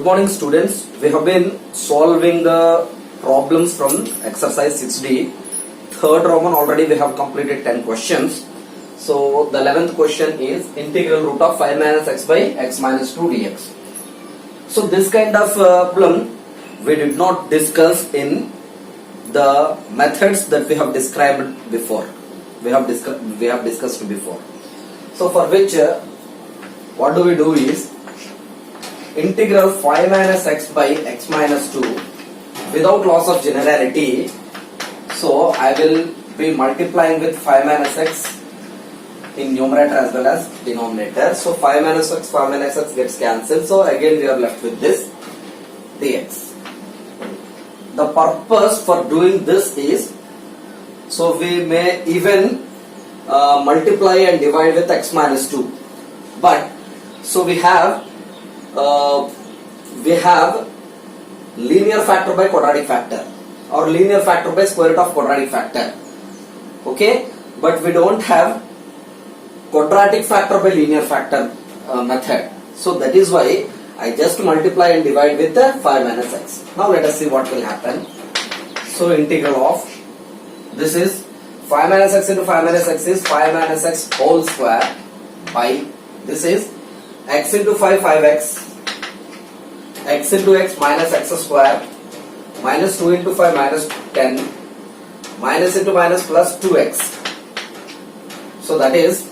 morning students. We have been solving the problems from exercise 6D. Third Roman already we have completed 10 questions. So the 11th question is integral root of 5 minus x by x minus 2 dx. So this kind of problem we did not discuss in the methods that we have described before. We have discussed before. So for which what do we do is integral 5 minus x by x minus 2 without loss of generality. So I will be multiplying with 5 minus x in numerator as well as denominator. So 5 minus x gets cancelled. So again we are left with this dx. The purpose for doing this is, so we may even multiply and divide with x minus 2. But so we have linear factor by quadratic factor or linear factor by square root of quadratic factor. Okay, but we don't have quadratic factor by linear factor method. So that is why I just multiply and divide with 5 minus x. Now let us see what will happen. So integral of this is 5 minus x into 5 minus x is 5 minus x whole square by this is x into 5 5x, x into x minus x square, minus 2 into 5 minus 10, minus into minus plus 2x. So that is,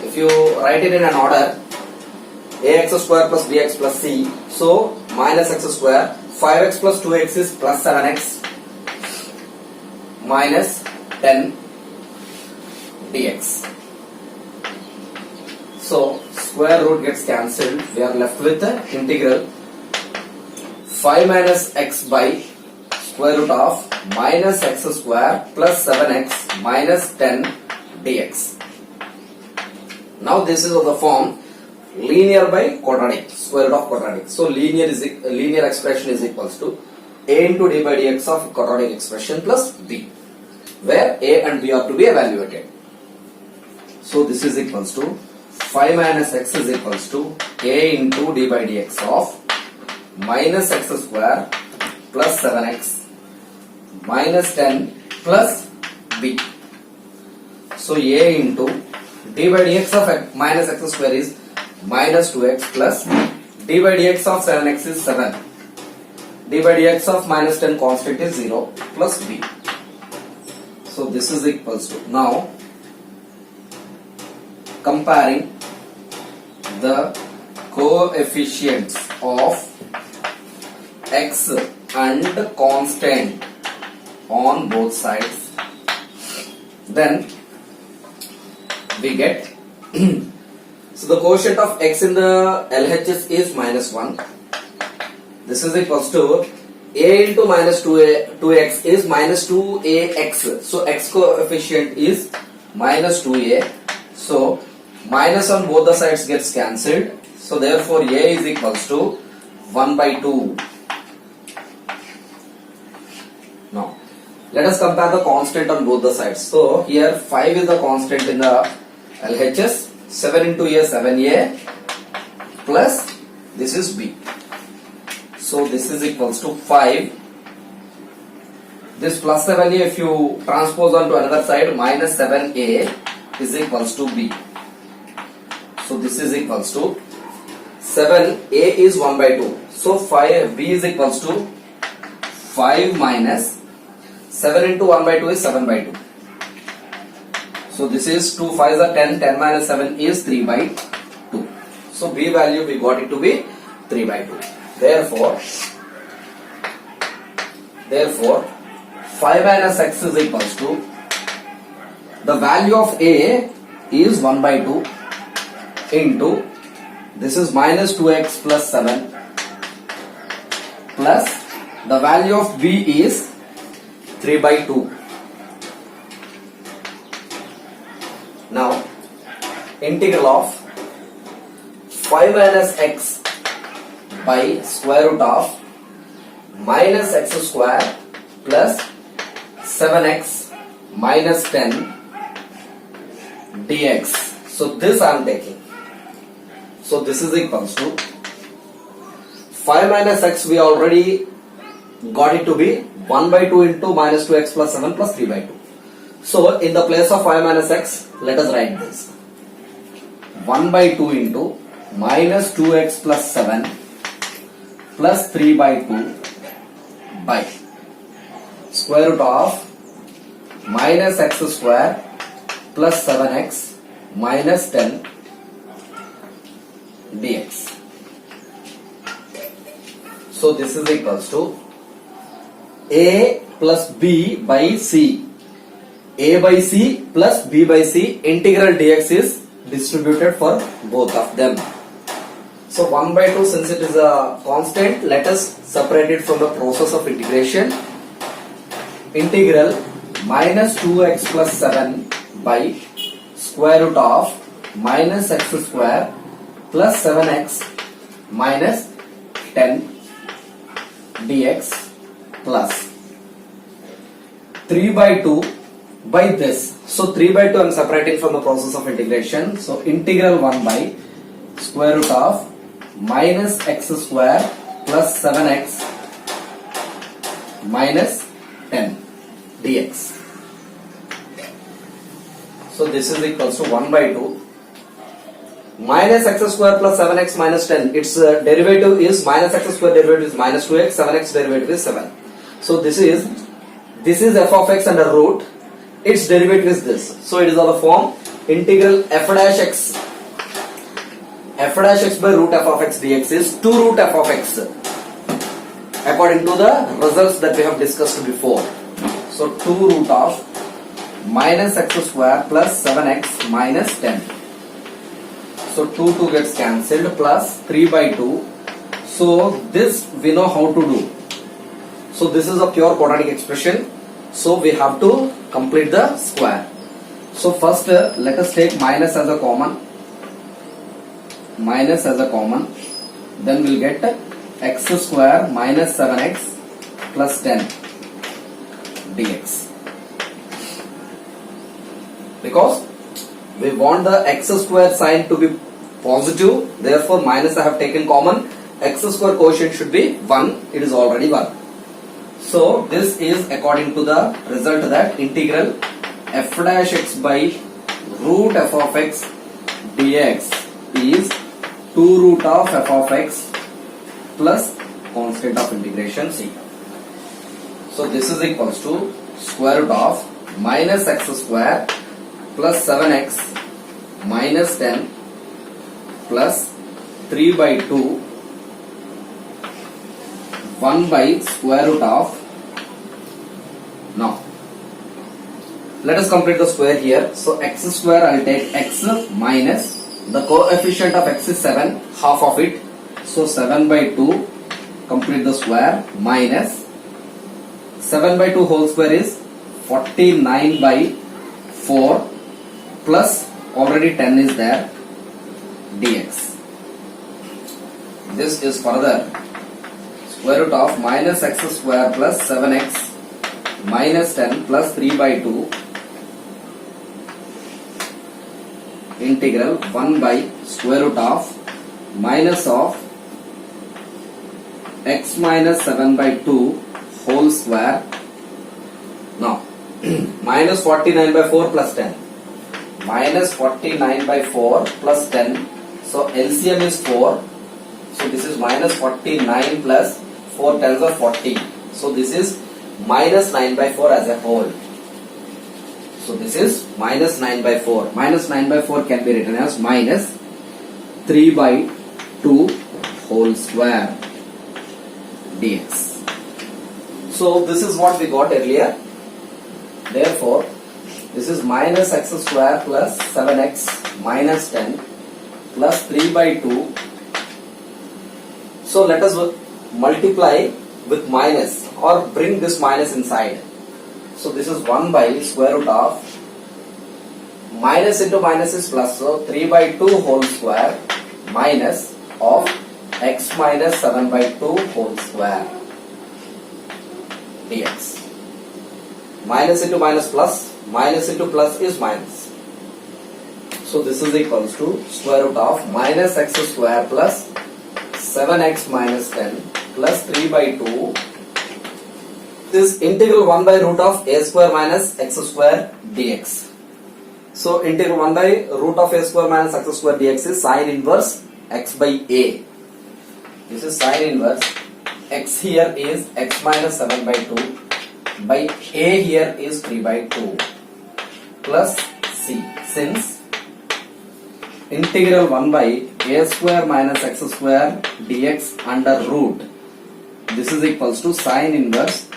if you write it in an order, ax square plus bx plus c, so minus x square, 5x plus 2x is plus 7x, minus 10 dx. So square root gets cancelled. We are left with the integral 5 minus x by square root of minus x square plus 7x minus 10 dx. Now this is of the form linear by quadratic, square root of quadratic. So linear expression is equals to a into d by dx of quadratic expression plus b, where a and b are to be evaluated. So this is equals to 5 minus x is equals to a into d by dx of minus x square plus 7x minus 10 plus b. So a into d by dx of minus x square is minus 2x plus d by dx of 7x is 7. D by dx of minus 10 constant is 0 plus b. So this is equals to, now comparing the coefficients of x and constant on both sides, then we get so the quotient of x in the LHS is minus 1. This is equals to a into minus 2x is minus 2ax. So x coefficient is minus 2a. So minus on both the sides gets cancelled. So therefore a is equals to 1 by 2. Now let us compare the constant on both the sides. So here 5 is the constant in the LHS. 7 into a 7a plus this is b. So this is equals to 5. This plus 7a if you transpose on to another side, minus 7a is equals to b. So this is equals to 7a is 1 by 2. So 5 b is equals to 5 minus 7 into 1 by 2 is 7 by 2. So this is 2 5s are 10, 10 minus 7 is 3 by 2. So b value we got it to be 3 by 2. Therefore 5 minus x is equals to, the value of a is 1 by 2 into, this is minus 2x plus 7 plus the value of b is 3 by 2. Now integral of 5 minus x by square root of minus x square plus 7x minus 10 dx. So this I am taking. So this is equals to 5 minus x we already got it to be 1 by 2 into minus 2x plus 7 plus 3 by 2. So in the place of 5 minus x, let us write this. 1 by 2 into minus 2x plus 7 plus 3 by 2 by square root of minus x square plus 7x minus 10 dx. So this is equals to a plus b by c. A by c plus b by c, integral dx is distributed for both of them. So 1 by 2, since it is a constant, let us separate it from the process of integration. Integral minus 2x plus 7 by square root of minus x square plus 7x minus 10 dx plus 3 by 2 by this. So 3 by 2 I am separating from the process of integration. So integral 1 by square root of minus x square plus 7x minus 10 dx. So this is equals to 1 by 2 minus x square plus 7x minus 10. Its derivative is minus x square derivative is minus 2x, 7x derivative is 7. So this is f of x under root. Its derivative is this. So it is of the form integral f dash x by root f of x dx is 2 root f of x according to the results that we have discussed before. So 2 root of minus x square plus 7x minus 10. So 2 gets cancelled plus 3 by 2. So this we know how to do. So this is a pure quadratic expression. So we have to complete the square. So first let us take minus as a common. Minus as a common. Then we'll get x square minus 7x plus 10 dx. Because we want the x square sign to be positive, therefore minus I have taken common. X square quotient should be 1, it is already 1. So this is according to the result that integral f dash x by root f of x dx is 2 root of f of x plus constant of integration c. So this is equals to square root of minus x square plus 7x minus 10 plus 3 by 2 1 by square root of. Now let us complete the square here. So x square I will take x minus the coefficient of x is 7, half of it. So 7 by 2 complete the square minus 7 by 2 whole square is 49 by 4 plus already 10 is there dx. This is further square root of minus x square plus 7x minus 10 plus 3 by 2 integral 1 by square root of minus of x minus 7 by 2 whole square. Now minus 49 by 4 plus 10. Minus 49 by 4 plus 10. So LCM is 4. So this is minus 49 plus 4 tens are 40. So this is minus 9 by 4 as a whole. So this is minus 9 by 4. Minus 9 by 4 can be written as minus 3 by 2 whole square dx. So this is what we got earlier. Therefore, this is minus x square plus 7x minus 10 plus 3 by 2. So let us multiply with minus or bring this minus inside. So this is 1 by square root of minus into minus is plus. So 3 by 2 whole square minus of x minus 7 by 2 whole square dx. Minus into minus plus. Minus into plus is minus. So this is equals to square root of minus x square plus 7x minus 10 plus 3 by 2 is integral 1 by root of a square minus x square dx. So integral 1 by root of a square minus x square dx is sine inverse x by a. This is sine inverse. X here is x minus 7 by 2 by a here is 3 by 2 plus c. Since integral 1 by a square minus x square dx under root, this is equals to sine inverse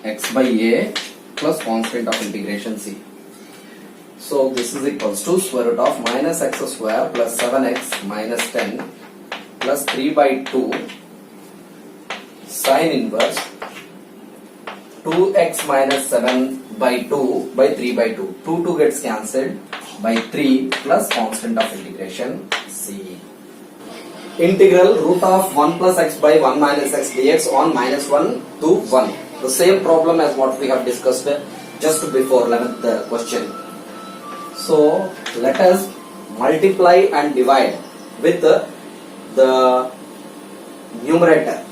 x by a plus constant of integration c. So this is equals to square root of minus x square plus 7x minus 10 plus 3 by 2 sine inverse 2x minus 7 by 2 by 3 by 2. 2 gets cancelled by 3 plus constant of integration c. Integral root of 1 plus x by 1 minus x dx on minus 1 to 1. The same problem as what we have discussed just before 11th question. So let us multiply and divide with the numerator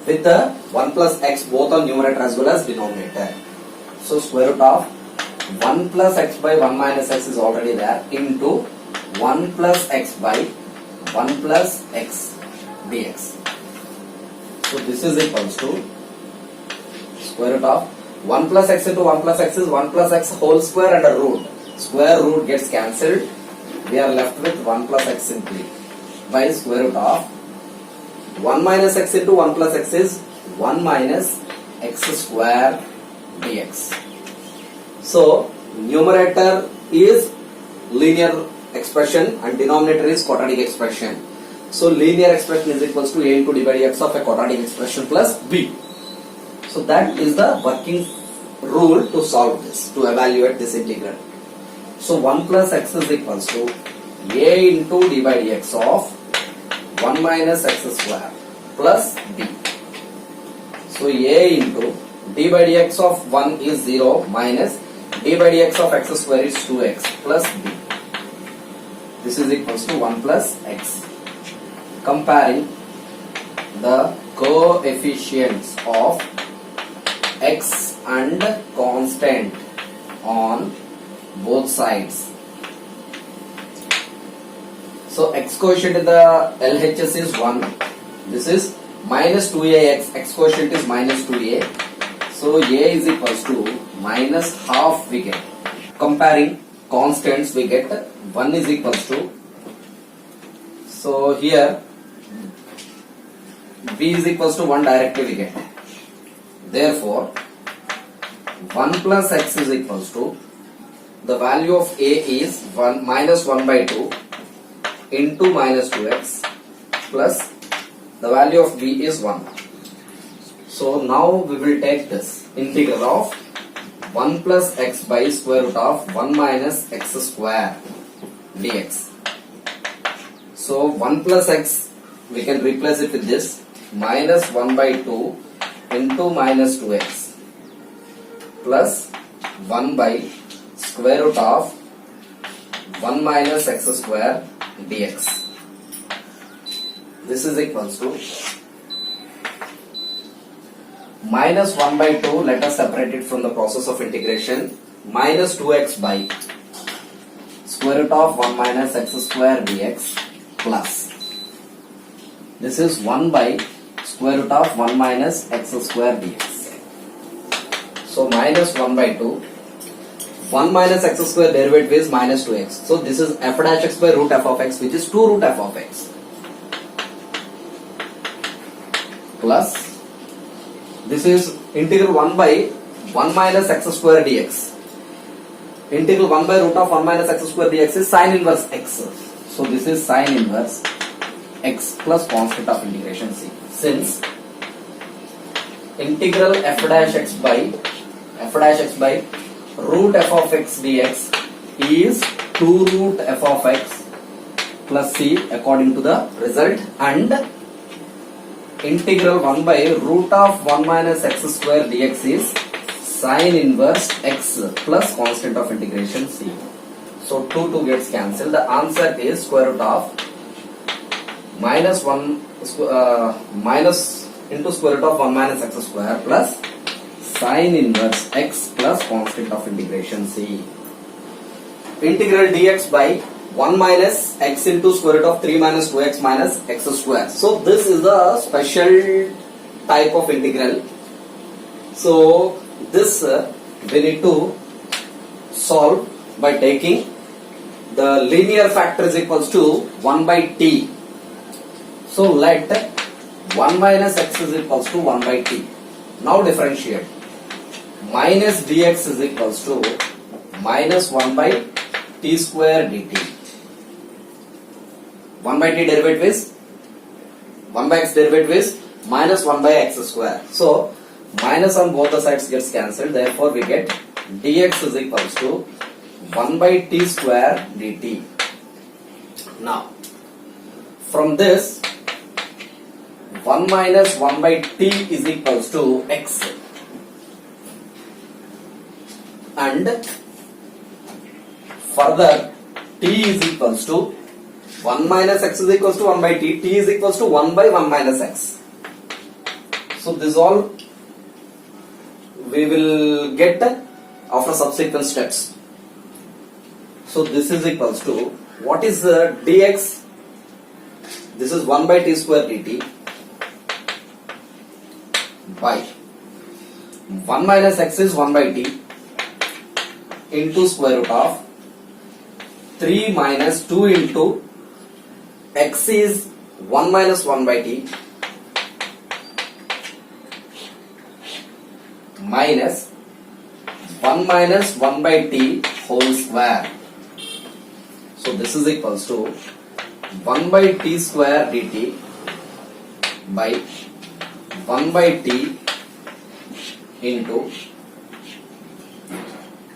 with the 1 plus x both on numerator as well as denominator. So square root of 1 plus x by 1 minus x is already there into 1 plus x by 1 plus x dx. So this is equals to square root of 1 plus x into 1 plus x is 1 plus x whole square under root. Square root gets cancelled. We are left with 1 plus x simply by square root of 1 minus x into 1 plus x is 1 minus x square dx. So numerator is linear expression and denominator is quadratic expression. So linear expression is equals to a into d by dx of a quadratic expression plus b. So that is the working rule to solve this, to evaluate this integral. So 1 plus x is equals to a into d by dx of 1 minus x square plus b. So a into d by dx of 1 is 0 minus d by dx of x square is 2x plus b. This is equals to 1 plus x. Comparing the coefficients of x and constant on both sides. So x coefficient in the LHS is 1. This is minus 2ax. X coefficient is minus 2a. So a is equals to minus half we get. Comparing constants we get 1 is equals to. So here b is equals to 1 directly we get. Therefore 1 plus x is equals to the value of a is 1 minus 1 by 2 into minus 2x plus the value of b is 1. So now we will take this integral of 1 plus x by square root of 1 minus x square dx. So 1 plus x we can replace it with this minus 1 by 2 into minus 2x plus 1 by square root of 1 minus x square dx. This is equals to minus 1 by 2, let us separate it from the process of integration, minus 2x by square root of 1 minus x square dx plus this is 1 by square root of 1 minus x square dx. So minus 1 by 2, 1 minus x square derivative is minus 2x. So this is f dash x by root f of x, which is 2 root f of x, plus this is integral 1 by 1 minus x square dx. Integral 1 by root of 1 minus x square dx is sine inverse x. So this is sine inverse x plus constant of integration c. Since integral f dash x by root f of x dx is 2 root f of x plus c according to the result, and integral 1 by root of 1 minus x square dx is sine inverse x plus constant of integration c. So 2 gets cancelled. The answer is square root of minus 1 minus into square root of 1 minus x square plus sin inverse x plus constant of integration c. Integral dx by 1 minus x into square root of 3 minus 2x minus x square. So this is a special type of integral. So this we need to solve by taking the linear factor is equals to 1 by t. So let 1 minus x is equals to 1 by t. Now differentiate. Minus dx is equals to minus 1 by t square dt. 1 by t derivative is 1 by x derivative is minus 1 by x square. So minus on both the sides gets cancelled. Therefore we get dx is equals to 1 by t square dt. Now from this 1 minus 1 by t is equals to x, and further t is equals to 1 minus x is equals to 1 by t, t is equals to 1 by 1 minus x. So this all we will get after subsequent steps. So this is equals to, what is dx? This is 1 by t square dt by 1 minus x is 1 by t into square root of 3 minus 2 into x is 1 minus 1 by t minus 1 minus 1 by t whole square. So this is equals to 1 by t square dt by 1 by t into,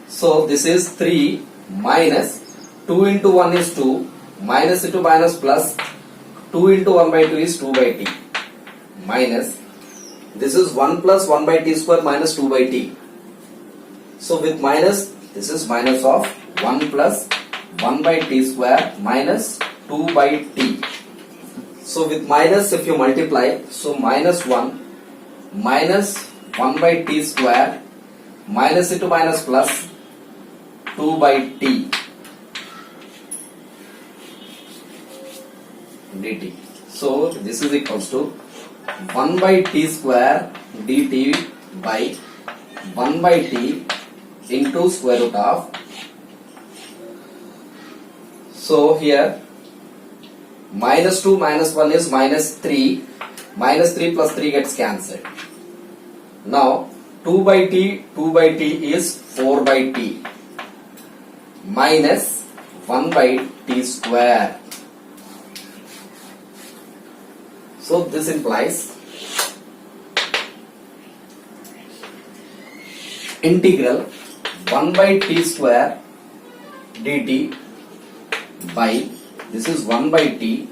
so this is 3 minus 2 into 1 is 2 minus into minus plus 2 into 1 by 2 is 2 by t minus, this is 1 plus 1 by t square minus 2 by t. So with minus, this is minus of 1 plus 1 by t square minus 2 by t. So with minus if you multiply, so minus 1 minus 1 by t square minus into minus plus 2 by t dt. So this is equals to 1 by t square dt by 1 by t into square root of, so here minus 2 minus 1 is minus 3, minus 3 plus 3 gets cancelled. Now 2 by t is 4 by t minus 1 by t square. So this implies integral 1 by t square dt by, this is 1 by t,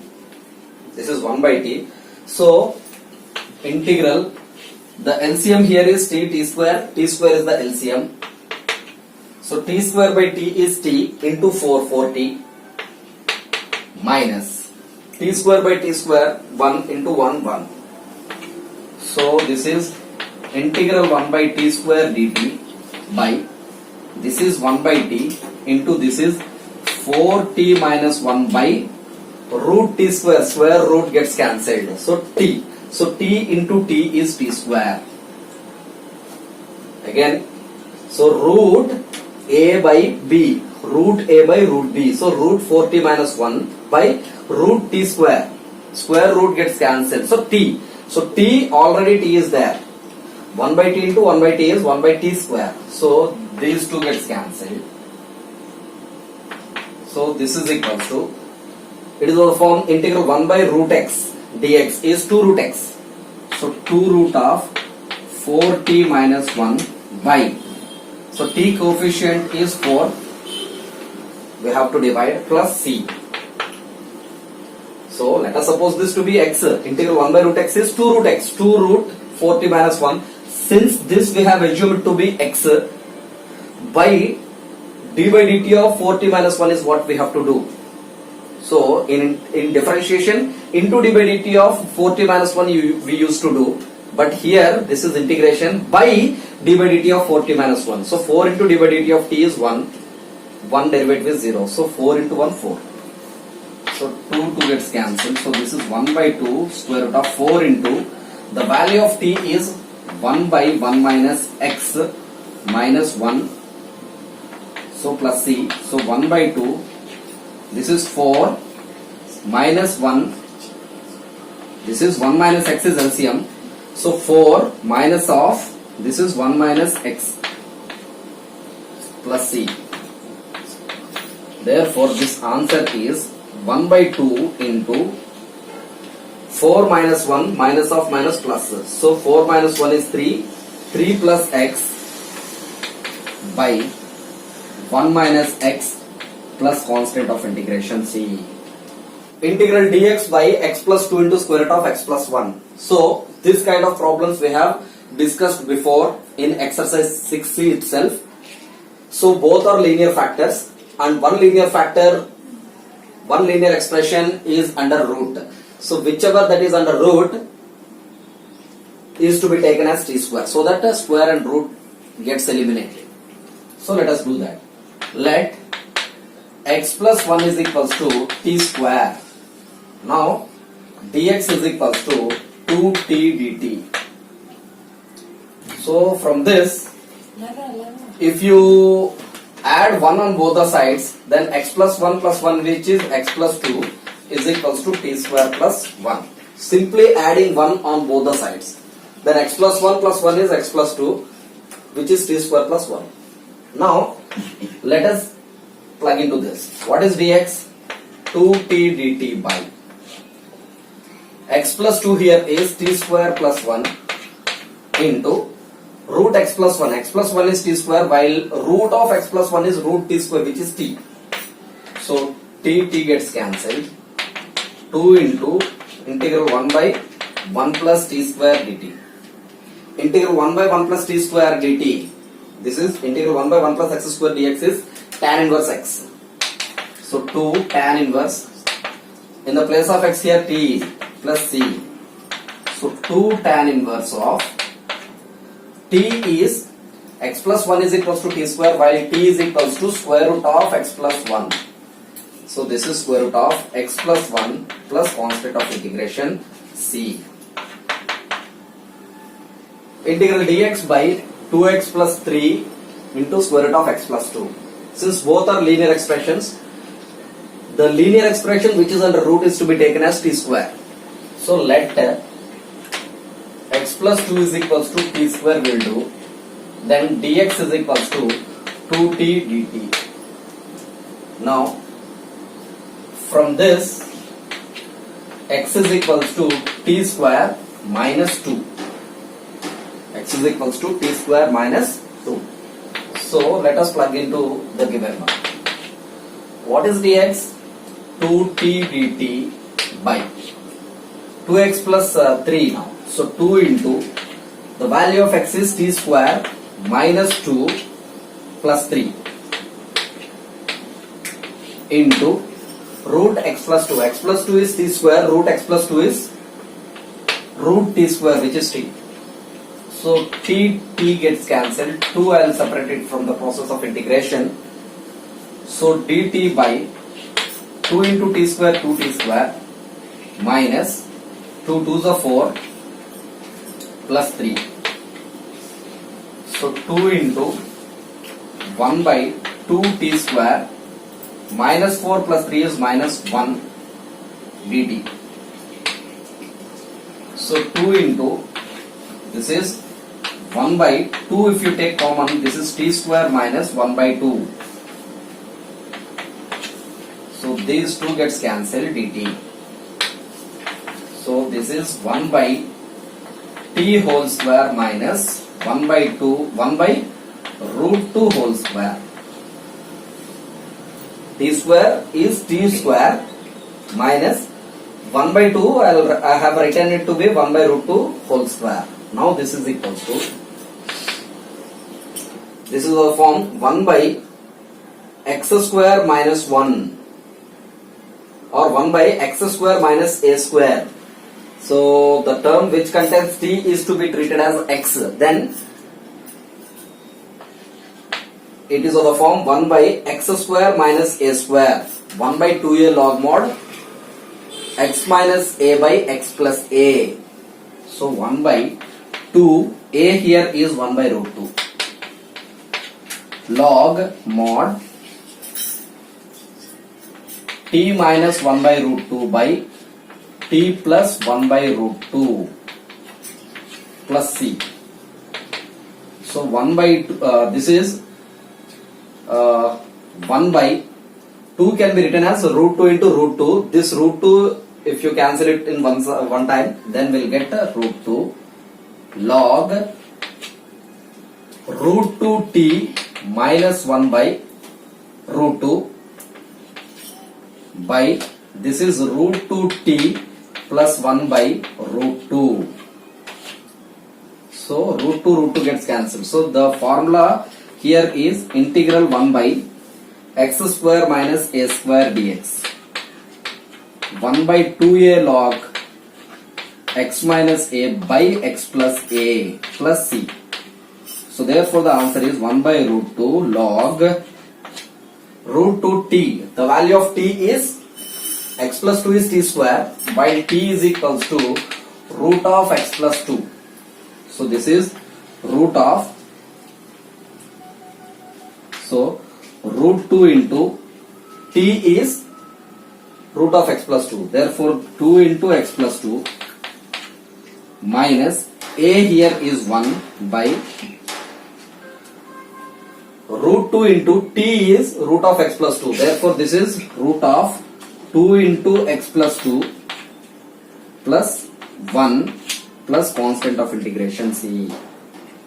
this is 1 by t. So integral, the LCM here is t square is the LCM. So t square by t is t into 4t minus t square by t square 1 into 1. So this is integral 1 by t square dt by, this is 1 by t into, this is 4t minus 1 by root t square, square root gets cancelled. So t, so t into t is t square. Again, so root a by b, root a by root b. So root 4t minus 1 by root t square, square root gets cancelled. So t, so t already t is there. 1 by t into 1 by t is 1 by t square. So these two gets cancelled. So this is equal to, it is of the form integral 1 by root x dx is 2 root x. So 2 root of 4t minus 1 by, so t coefficient is 4, we have to divide, plus c. So let us suppose this to be x, integral 1 by root x is 2 root x, 2 root 4t minus 1. Since this we have assumed to be x, by d by dt of 4t minus 1 is what we have to do. So in differentiation, into d by dt of 4t minus 1 we used to do, but here this is integration by d by dt of 4t minus 1. So 4 into d by dt of t is 1, 1 derivative is 0. So 4 into 1, 4. So 2 gets cancelled. So this is 1 by 2 square root of 4 into the value of t is 1 by 1 minus x minus 1. So plus c. So 1 by 2. This is 4 minus 1. This is 1 minus x is LCM. So 4 minus of this is 1 minus x plus c. Therefore this answer is 1 by 2 into 4 minus 1 minus of minus plus. So 4 minus 1 is 3. 3 plus x by 1 minus x plus constant of integration c. Integral dx by x plus 2 into square root of x plus 1. So this kind of problems we have discussed before in exercise 6c itself. So both are linear factors, and one linear factor, one linear expression is under root. So whichever that is under root is to be taken as t square, so that square and root gets eliminated. So let us do that. Let x plus 1 is equals to t square. Now dx is equals to 2t dt. So from this, if you add 1 on both the sides, then x plus 1 which is x plus 2 is equals to t square plus 1. Simply adding 1 on both the sides. Then x plus 1 is x plus 2 which is t square plus 1. Now let us plug into this. What is dx? 2t dt by x plus 2 here is t square plus 1 into root x plus 1. X plus 1 is t square, while root of x plus 1 is root t square, which is t. So t gets cancelled. 2 into integral 1 by 1 plus t square dt. Integral 1 by 1 plus t square dt. This is integral 1 by 1 plus x square dx is tan inverse x. So 2 tan inverse. In the place of x here t plus c. So 2 tan inverse of t is x plus 1 is equals to t square, while t is equals to square root of x plus 1. So this is square root of x plus 1 plus constant of integration c. Integral dx by 2x plus 3 into square root of x plus 2. Since both are linear expressions, the linear expression which is under root is to be taken as t square. So let x plus 2 is equals to t square will do. Then dx is equals to 2t dt. Now from this, x is equals to t square minus 2. X is equals to t square minus 2. So let us plug into the given one. What is dx? 2t dt by 2x plus 3 now. So 2 into the value of x is t square minus 2 plus 3 into root x plus 2. X plus 2 is t square, root x plus 2 is root t square, which is t. So t gets cancelled. 2 I will separate it from the process of integration. So dt by 2 into t square, 2t square minus 2 2s are 4 plus 3. So 2 into 1 by 2t square minus 4 plus 3 is minus 1 dt. So 2 into this is 1 by 2, if you take common, this is t square minus 1 by 2. So these 2 gets cancelled dt. So this is 1 by t whole square minus 1 by 2, 1 by root 2 whole square. T square is t square minus 1 by 2, I have written it to be 1 by root 2 whole square. Now this is equals to, this is the form 1 by x square minus 1 or 1 by x square minus a square. So the term which contains t is to be treated as x. Then it is of the form 1 by x square minus a square. 1 by 2a log mod x minus a by x plus a. So 1 by 2, a here is 1 by root 2. Log mod t minus 1 by root 2 by t plus 1 by root 2 plus c. So 1 by this is 1 by 2 can be written as root 2 into root 2. This root 2, if you cancel it in one time, then we'll get root 2 log root 2t minus 1 by root 2 by this is root 2t plus 1 by root 2. So root 2 gets cancelled. So the formula here is integral 1 by x square minus a square dx. 1 by 2a log x minus a by x plus a plus c. So therefore the answer is 1 by root 2 log root 2t. The value of t is x plus 2 is t square, while t is equals to root of x plus 2. So this is root of, so root 2 into t is root of x plus 2. Therefore 2 into x plus 2 minus a here is 1 by root 2 into t is root of x plus 2. Therefore this is root of 2 into x plus 2 plus 1 plus constant of integration c.